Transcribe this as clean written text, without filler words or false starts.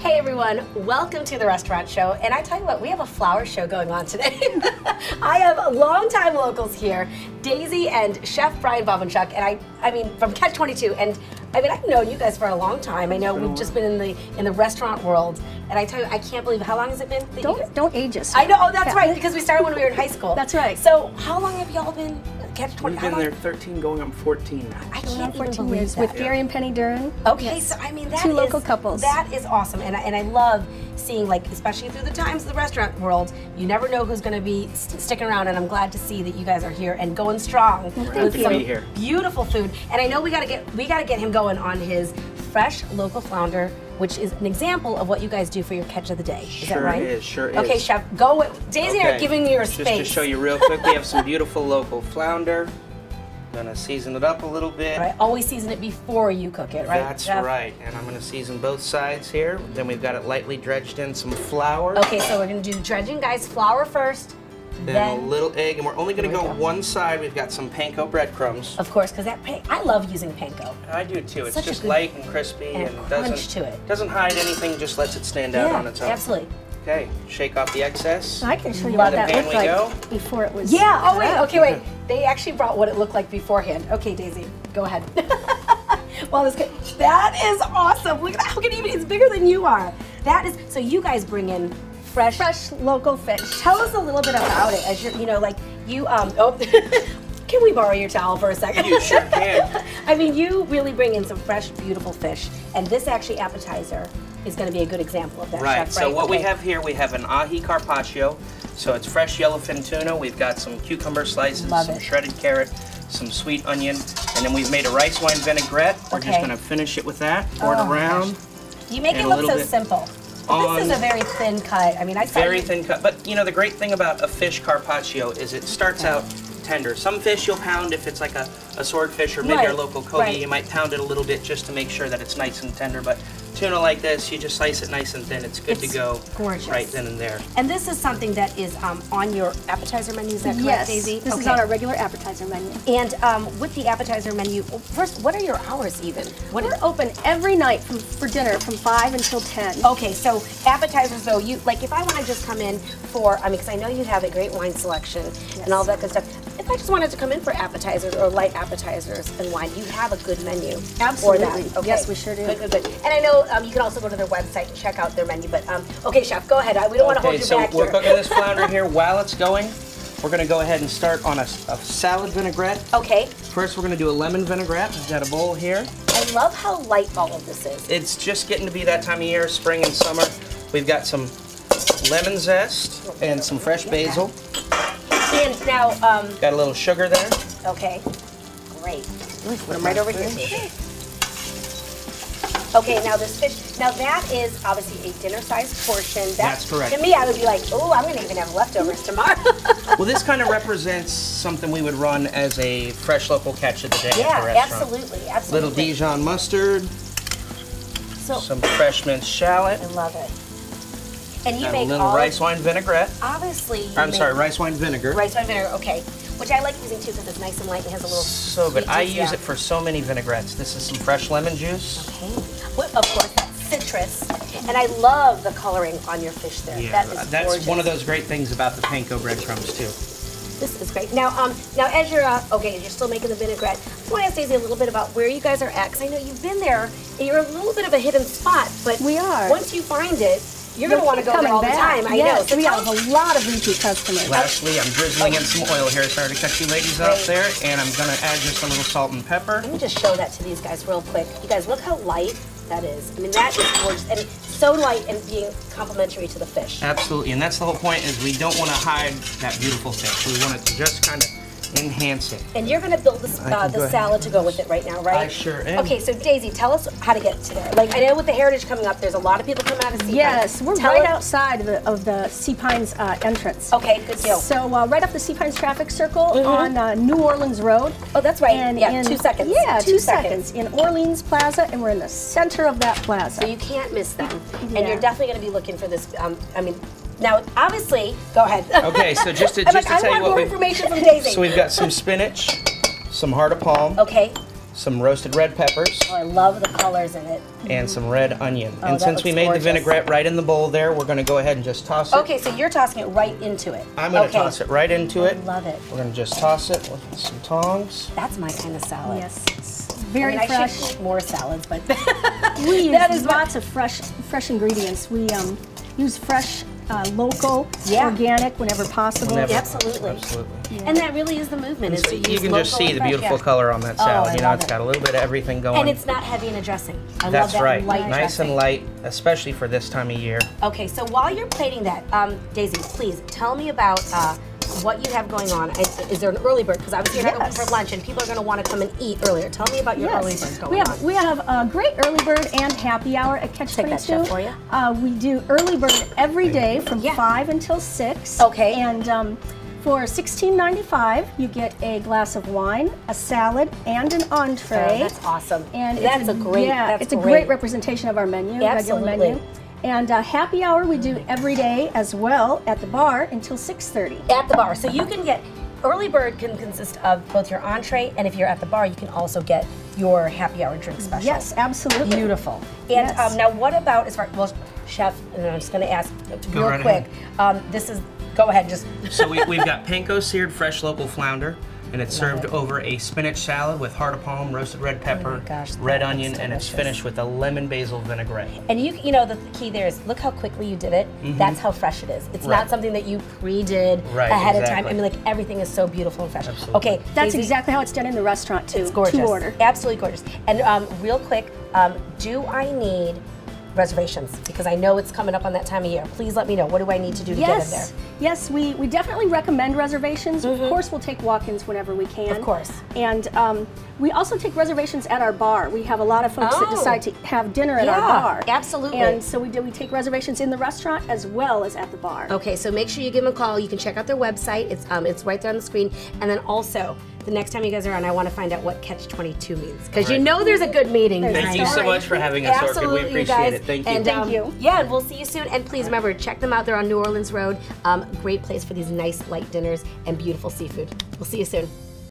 Hey everyone, welcome to the restaurant show. And I tell you what, we have a flower show going on today. I have longtime locals here, Daisy and Chef Brian Bobinchuck, and I mean from Catch 22. And I mean, I've known you guys for a long time. I know we've just been in the restaurant world, and I tell you, I can't believe how long has it been? Don't age us. I know. Oh, that's right, because we started when we were in high school. That's right. So how long have y'all been Catch 20? We've been there 13, going on 14 now. I can't even 14 believe years that. with Gary and Penny Duran. Okay, Yes. so I mean that Two is local couples. That is awesome, and I love seeing, like, especially through the times of the restaurant world, you never know who's going to be sticking around, and I'm glad to see that you guys are here and going strong with some beautiful food. And I know we gotta get him going on his fresh local flounder, which is an example of what you guys do for your catch of the day. Is that right? Sure is. Okay, Chef, go with Daisy and I are giving you your space. Just to show you real quick, we have some beautiful local flounder. Gonna season it up a little bit. Right, always season it before you cook it, right? That's right, and I'm gonna season both sides here. Then we've got it lightly dredged in some flour. Okay, so we're gonna do dredging, guys. Flour first, then a little egg, and we're only gonna go one side. We've got some panko breadcrumbs. Of course, because I love using panko. I do too. It's Such just a good light and crispy and crunch to it. Doesn't hide anything, just lets it stand out on its own. Absolutely. Okay, shake off the excess. I can show you what that looked like go. before it was. Yeah, oh wait, okay, wait. They actually brought what it looked like beforehand. Okay, Daisy, go ahead. Well, that is awesome. Look at that, how can even, it's bigger than you are. That is, so you guys bring in fresh local fish. Tell us a little bit about it, as you're, you know, like you, oh, can we borrow your towel for a second? You sure can. I mean, you really bring in some fresh, beautiful fish, and this actually appetizer is going to be a good example of that, right. Chef, So what we have here, we have an ahi carpaccio. So it's fresh yellowfin tuna. We've got some cucumber slices, some shredded carrot, some sweet onion, and then we've made a rice wine vinaigrette. We're just going to finish it with that, pour it around. Gosh. You make it look so simple. But this is a very thin cut. I mean, very thin cut. But you know, the great thing about a fish carpaccio is it starts out tender. Some fish you'll pound if it's like a swordfish or maybe our local kogi. You might pound it a little bit just to make sure that it's nice and tender. But tuna like this, you just slice it nice and thin. It's good to go right then and there. And this is something that is on your appetizer menu, is that correct, Daisy? Yes, this is on our regular appetizer menu. And with the appetizer menu, first, what are your hours even? We're open every night for dinner from 5 until 10. Okay, so appetizers though, you like if I want to just come in for, I mean, because I know you have a great wine selection and all that good stuff. If I just wanted to come in for appetizers or light appetizers and wine, you have a good menu. Absolutely. For that. Okay. Yes, we sure do. Good. And I know you can also go to their website and check out their menu. But okay, Chef, go ahead. We don't want to hold you back here. So we're cooking this flounder here. While it's going, we're going to go ahead and start on a salad vinaigrette. Okay. First, we're going to do a lemon vinaigrette. We've got a bowl here. I love how light all of this is. It's just getting to be that time of year, spring and summer. We've got some lemon zest and some fresh basil. And now, got a little sugar there. Okay, great. Put them right over here. Okay, now this fish, now that is obviously a dinner-sized portion. That's correct. To me, I would be like, oh, I'm going to even have leftovers tomorrow. Well, this kind of represents something we would run as a fresh local catch of the day at the restaurant. Absolutely. Little Dijon mustard, some fresh minced shallot. I love it. And you and make a little rice wine vinaigrette. Obviously, rice wine vinegar. Rice wine vinegar, okay. Which I like using too because it's nice and light and has a little so good. I use it for so many vinaigrettes. This is some fresh lemon juice. Okay. Well, of course, that's citrus. And I love the coloring on your fish there. Yeah, that's gorgeous. One of those great things about the panko breadcrumbs too. This is great. Now, as you're you're still making the vinaigrette. I just want to ask Daisy a little bit about where you guys are at, because I know you've been there. And you're a little bit of a hidden spot, but we are. Once you find it, you're going to want to go there all the time. I know. So we have a lot of repeat customers. Lastly, I'm drizzling in some oil here. Sorry to cut you ladies out there. And I'm going to add just a little salt and pepper. Let me just show that to these guys real quick. You guys, look how light that is. I mean, that is gorgeous. And so light and being complimentary to the fish. Absolutely. And that's the whole point, is we don't want to hide that beautiful fish. We want it to just kind of enhance it. And you're going to build the salad to go with it right now, right? I sure am. Okay, so Daisy, tell us how to get to there. Like, I know with the Heritage coming up, there's a lot of people coming out of Sea Pines. Yes, we're right outside of the Sea Pines entrance. Okay, good deal. So right off the Sea Pines traffic circle on New Orleans Road. Oh, that's right. And yeah, 2 seconds. Yeah, 2 seconds. In Orleans Plaza, and we're in the center of that plaza. So you can't miss them. Yeah. And you're definitely going to be looking for this, I mean, now, obviously, go ahead. Okay, so just to tell you what more information from Daisy. So we've got some spinach, some heart of palm. Okay. some roasted red peppers. Oh, I love the colors in it. And some red onion. Oh, and since we made the vinaigrette right in the bowl there, we're going to go ahead and just toss it. Okay, so you're tossing it right into it. I'm going to toss it right into it. I love it. We're going to just toss it with some tongs. That's my kind of salad. Yes, it's very fresh. I should eat more salads, but we use lots of fresh ingredients. We use fresh, local, organic whenever possible. Absolutely. Absolutely. Yeah. And that really is the movement. Is to you use can just see the beautiful color on that salad. You know, it's got a little bit of everything going. And it's not heavy in a dressing. I That's love that right. light Nice dressing. and light, especially for this time of year. Okay, so while you're plating that, Daisy, please tell me about what you have going on. Is there an early bird? Because obviously you're not open for lunch, and people are going to want to come and eat earlier. Tell me about your early bird going on. We have a great early bird and happy hour at Catch 22. Take that, chef, for you. We do early bird every day from 5 until 6. Okay. And for $16.95, you get a glass of wine, a salad, and an entree. Oh, that's awesome. And that's a great. it's a great representation of our menu, Absolutely. regular menu. And happy hour we do every day as well at the bar until 6:30. At the bar, so you can get early bird can consist of both your entree, and if you're at the bar, you can also get your happy hour drink special. Yes, absolutely. Beautiful. And now, what about as far chef? And I'm just going to ask real quick. This is go ahead. Just so we've got panko seared fresh local flounder. And it's served over a spinach salad with heart of palm, roasted red pepper, red onion, and it's finished with a lemon basil vinaigrette. And you know the key there is look how quickly you did it. That's how fresh it is. It's not something that you pre-did ahead of time. I mean, like everything is so beautiful and fresh. Absolutely. Okay, that's Daisy, exactly how it's done in the restaurant too. It's gorgeous. To order. Absolutely gorgeous. And real quick, do I need reservations? Because I know it's coming up on that time of year. Please let me know. What do I need to do to get in there? Yes, we definitely recommend reservations. Of course, we'll take walk-ins whenever we can. Of course. And we also take reservations at our bar. We have a lot of folks that decide to have dinner at our bar. Absolutely. And so we take reservations in the restaurant as well as at the bar. Okay, so make sure you give them a call. You can check out their website. It's right there on the screen. And then also, the next time you guys are on, I want to find out what Catch 22 means. Because you know there's a good meeting. Thank you so much for having us, Orchid. We appreciate it. Thank you. And, thank you. Yeah, and we'll see you soon. And please remember, check them out. They're on New Orleans Road. Great place for these nice light dinners and beautiful seafood. We'll see you soon.